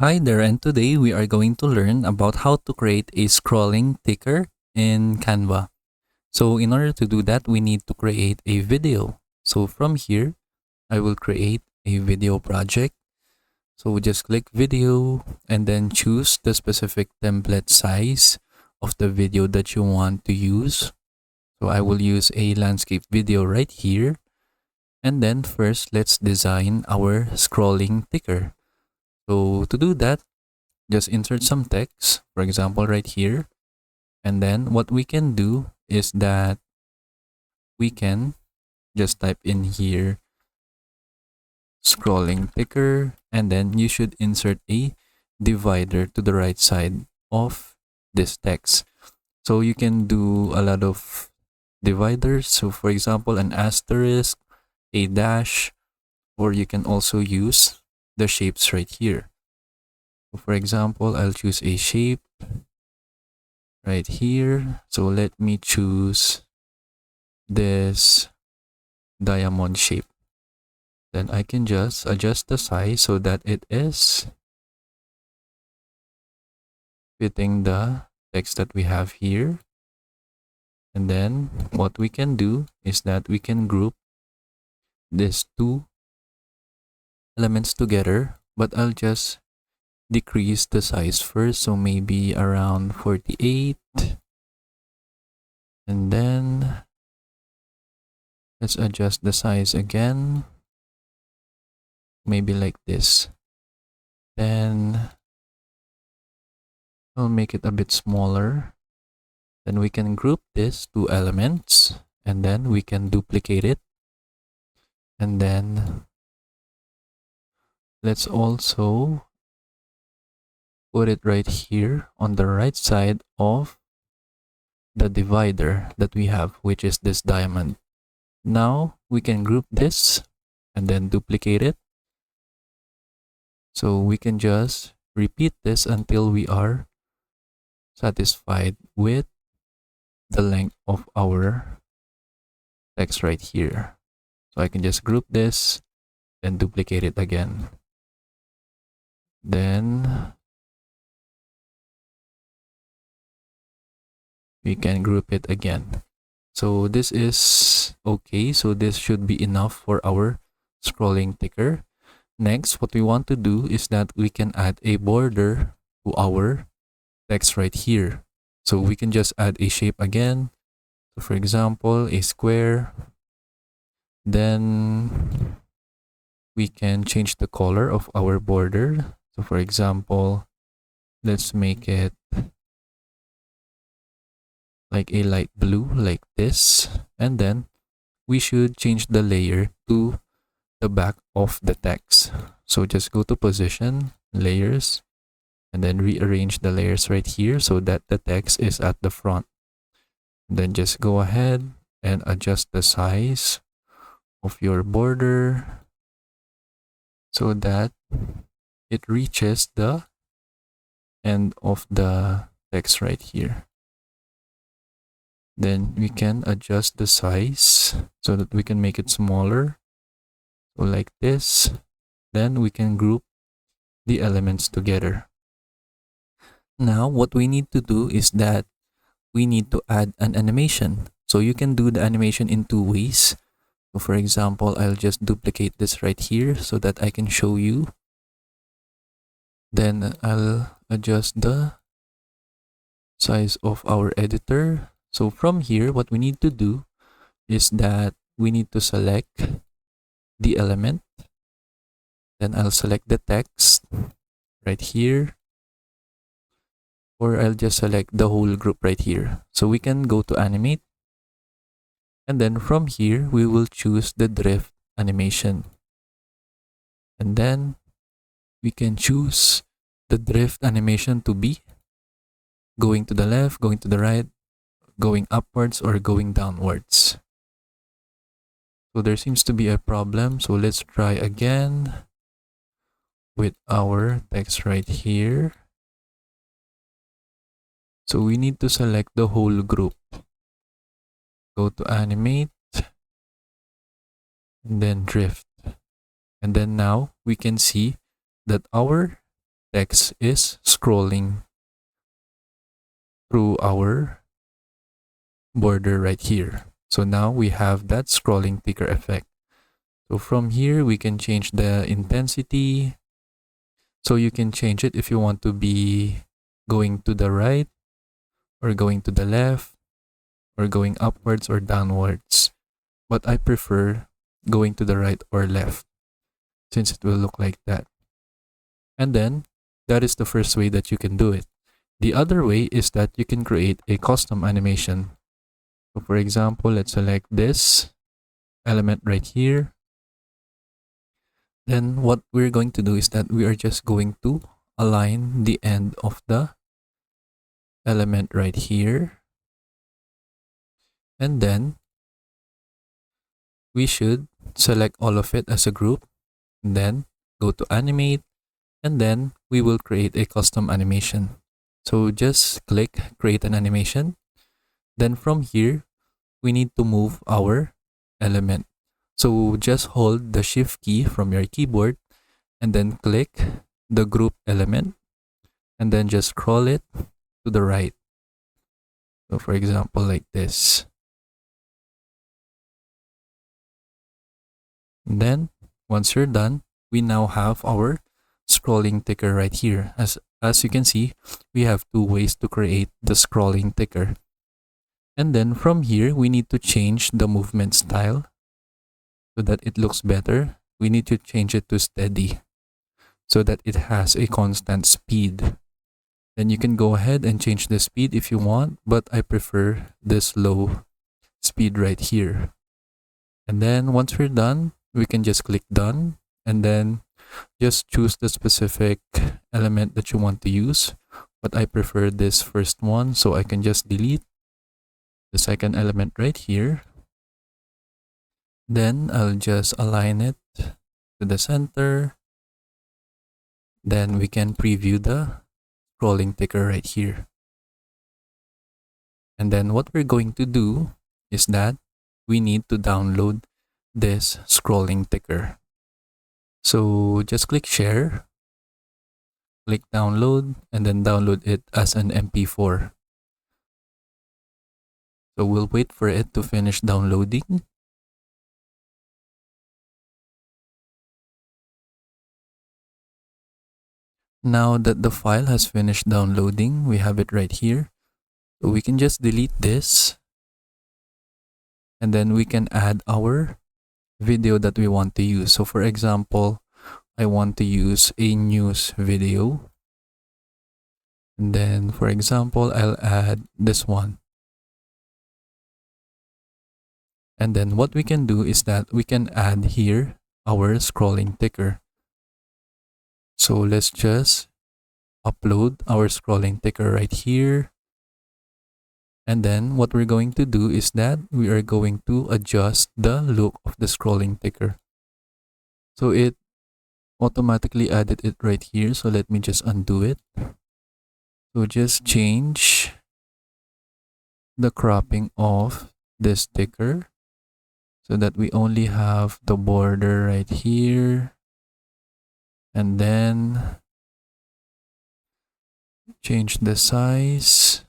Hi there, and today we are going to learn about how to create a scrolling ticker in Canva. So in order to do that, we need to create a video. So from here, I will create a video project. So just click video and then choose the specific template size of the video that you want to use. So I will use a landscape video right here. And then first, let's design our scrolling ticker. So to do that, just insert some text, for example, right here. And then what we can do is that we can just type in here scrolling ticker, and then you should insert a divider to the right side of this text. So you can do a lot of dividers. So for example, an asterisk, a dash, or you can also use the shapes right here. So for example, I'll choose a shape right here. So let me choose this diamond shape. Then I can just adjust the size so that it is fitting the text that we have here. And then what we can do is that we can group these two elements together, but I'll just decrease the size first, so maybe around 48. And then let's adjust the size again, maybe like this. Then I'll make it a bit smaller. Then we can group these two elements, and then we can duplicate it. And then let's also put it right here on the right side of the divider that we have, which is this diamond. Now we can group this and then duplicate it. So we can just repeat this until we are satisfied with the length of our text right here. So I can just group this, then duplicate it again. Then we can group it again. So this is okay. So this should be enough for our scrolling ticker. Next, what we want to do is that we can add a border to our text right here. So we can just add a shape again. So for example, a square. Then we can change the color of our border. So for example, let's make it like a light blue like this. And then we should change the layer to the back of the text. So just go to position, layers, and then rearrange the layers right here so that the text is at the front. Then just go ahead and adjust the size of your border so that it reaches the end of the text right here. Then we can adjust the size so that we can make it smaller. So like this. Then we can group the elements together. Now what we need to do is that we need to add an animation. So you can do the animation in two ways. So for example, I'll just duplicate this right here so that I can show you. Then I'll adjust the size of our editor. So from here, what we need to do is that we need to select the element. Then I'll select the text right here. Or I'll just select the whole group right here. So we can go to animate. And then from here, we will choose the drift animation. And then we can choose the drift animation to be going to the left, going to the right, going upwards, or going downwards. So there seems to be a problem. So let's try again with our text right here. So we need to select the whole group. Go to animate, and then drift. And then now we can see that our text is scrolling through our border right here. So now we have that scrolling ticker effect. So from here, we can change the intensity. So you can change it if you want to be going to the right or going to the left or going upwards or downwards. But I prefer going to the right or left since it will look like that. And then that is the first way that you can do it. The other way is that you can create a custom animation. So for example, let's select this element right here. Then what we're going to do is that we are just going to align the end of the element right here. And then we should select all of it as a group. And then go to animate. And then we will create a custom animation. So just click create an animation. Then from here, we need to move our element. So just hold the shift key from your keyboard and then click the group element and then just scroll it to the right. So for example, like this. And then once you're done, we now have our scrolling ticker right here. As you can see, we have two ways to create the scrolling ticker. And then from here, we need to change the movement style so that it looks better. We need to change it to steady so that it has a constant speed. Then you can go ahead and change the speed if you want, but I prefer this low speed right here. And then once we're done, we can just click done and then just choose the specific element that you want to use. But I prefer this first one, so I can just delete the second element right here. Then I'll just align it to the center. Then we can preview the scrolling ticker right here. And then what we're going to do is that we need to download this scrolling ticker. So just click share, click download, and then download it as an MP4. So we'll wait for it to finish downloading. Now that the file has finished downloading, we have it right here. So we can just delete this. And then we can add our video that we want to use. So for example, I want to use a news video. And then for example, I'll add this one. And then what we can do is that we can add here our scrolling ticker. So let's just upload our scrolling ticker right here. And then what we're going to do is that we are going to adjust the look of the scrolling ticker. So it automatically added it right here. So let me just undo it. So just change the cropping of this ticker so that we only have the border right here. And then change the size.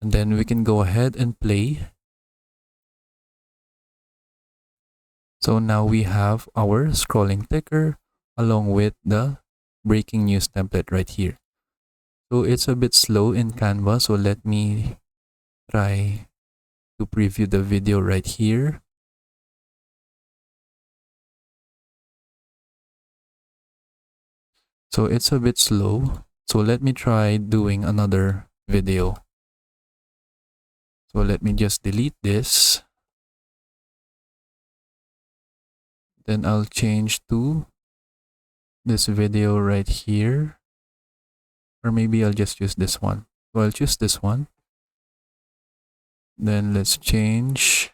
And then we can go ahead and play. So now we have our scrolling ticker along with the breaking news template right here. So it's a bit slow in Canva. So let me try to preview the video right here. So it's a bit slow. So let me try doing another video. So let me just delete this. Then I'll change to this video right here. Or maybe I'll just use this one. So I'll choose this one. Then let's change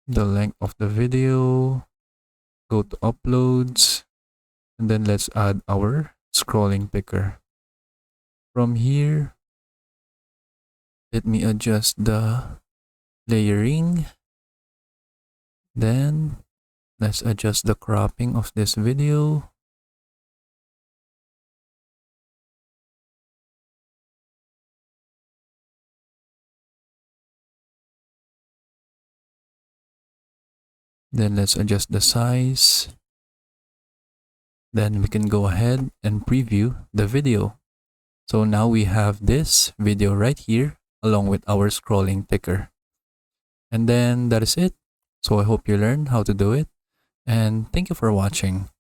the length of the video. Go to uploads. And then let's add our scrolling ticker. From here, let me adjust the layering. Then Let's adjust the cropping of this video. Then let's adjust the size. Then we can go ahead and preview the video. So now we have this video right here along with our scrolling ticker. And then that is it. So I hope you learned how to do it, and thank you for watching.